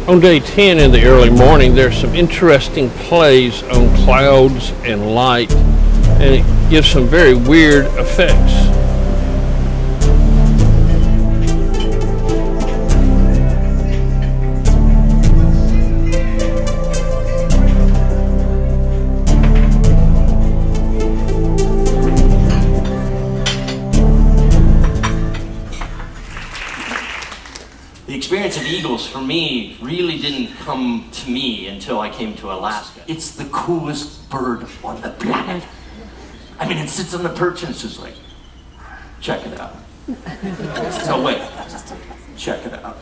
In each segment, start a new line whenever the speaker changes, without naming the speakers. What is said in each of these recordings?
On day 10 in the early morning, there's some interesting plays on clouds and light, and it gives some very weird effects.
The experience of eagles for me really didn't come to me until I came to Alaska. It's the coolest bird on the planet. I mean, it sits on the perch and it's just like, check it out. So wait, check it out.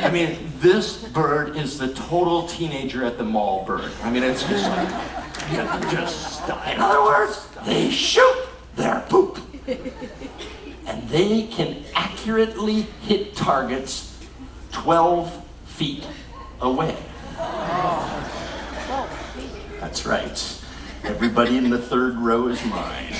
I mean, this bird is the total teenager at the mall bird. I mean, it's just like, just stop. In other words, they shoot their poop. And they can accurately hit targets 12 feet away. That's right. Everybody in the third row is mine.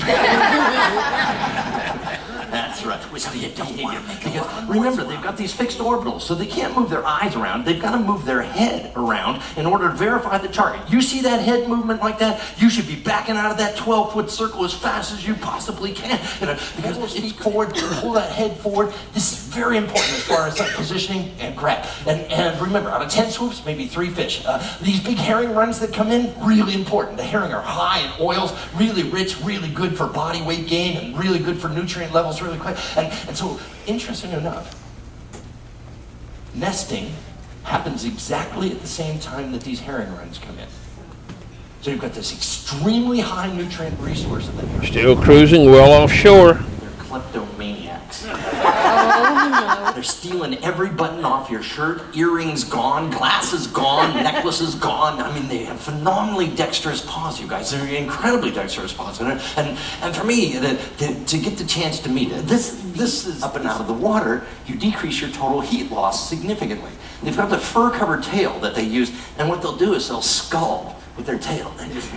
That's right. So you don't want to make because remember, they've got these fixed orbitals, so they can't move their eyes around. They've got to move their head around in order to verify the target. You see that head movement like that? You should be backing out of that 12-foot circle as fast as you possibly can. Because it's forward, pull that head forward. This is very important as far as positioning and grab. And remember, out of 10 swoops, maybe 3 fish. These big herring runs that come in, really important. The herring are high in oils, really rich, really good for body weight gain, and really good for nutrient levels really quick. And so, interesting enough, nesting happens exactly at the same time that these herring runs come in. So you've got this extremely high nutrient resource of them.
Still cruising well offshore.
They're kleptomaniacs. They're stealing every button off your shirt, earrings gone, glasses gone, necklaces gone. I mean, they have phenomenally dexterous paws, you guys. They're incredibly dexterous paws. And for me, to get the chance to meet it, this is up and out of the water, you decrease your total heat loss significantly. They've got the fur-covered tail that they use, and what they'll do is they'll scull with their tail. They just...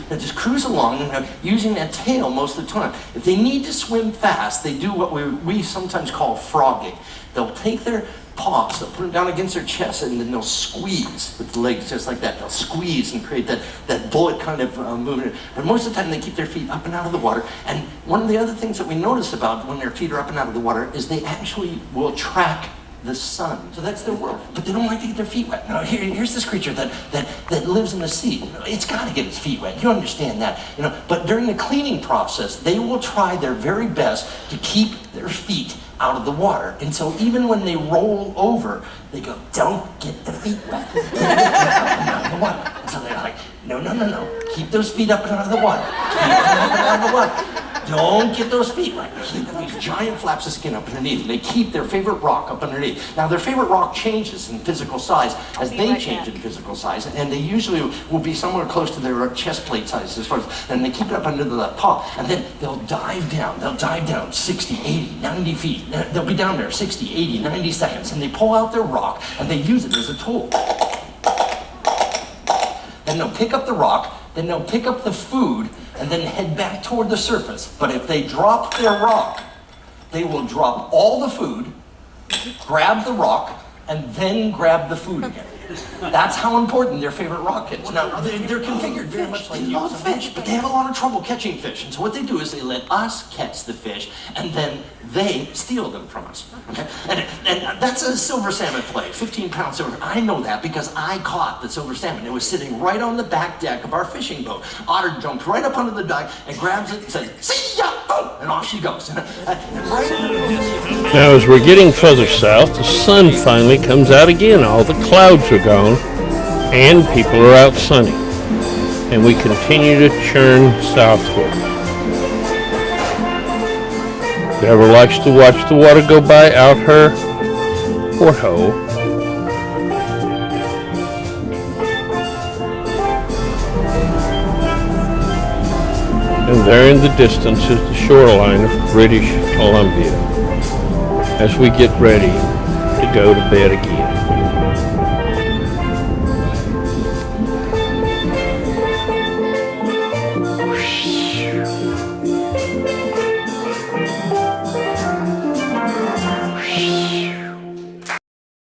They just cruise along and using that tail most of the time. If they need to swim fast, they do what we sometimes call frogging. They'll take their paws, they'll put them down against their chest, and then they'll squeeze with the legs just like that. They'll squeeze and create that bullet kind of movement. And most of the time they keep their feet up and out of the water. And one of the other things that we notice about when their feet are up and out of the water is they actually will track the sun. So that's their world. But they don't like to get their feet wet. Now here's this creature that lives in the sea. It's got to get its feet wet. You understand that. But during the cleaning process, they will try their very best to keep their feet out of the water. And so even when they roll over, they go, don't get the feet wet. Keep them up and out of the water. And so they're like, no. Keep those feet up and out of the water. Keep them up and out of the water. Don't get those feet wet. Keep these giant flaps of skin up underneath. And they keep their favorite rock up underneath. Now their favorite rock changes in physical size as they change in physical size. And they usually will be somewhere close to their chest plate size as far as, and they keep it up under the paw. And then they'll dive down. They'll dive down 60, 80, 90 feet. They'll be down there 60, 80, 90 seconds. And they pull out their rock and they use it as a tool. Then they'll pick up the rock. Then they'll pick up the food and then head back toward the surface. But if they drop their rock, they will drop all the food, grab the rock, and then grab the food again. That's how important their favorite rock is. Now, they're configured very much like you. They love fish, but they have a lot of trouble catching fish. And so what they do is they let us catch the fish, and then they steal them from us. Okay? And that's a silver salmon fillet, 15-pound silver. I know that because I caught the silver salmon. It was sitting right on the back deck of our fishing boat. Otter jumped right up onto the dock and grabs it and says, "See ya!" Boom! And off she goes. Now,
as we're getting further south, the sun finally comes out again. All the clouds are gone, and people are out sunning. And we continue to churn southward. Deborah likes to watch the water go by out her porthole. And there in the distance is the shoreline of British Columbia as we get ready to go to bed again.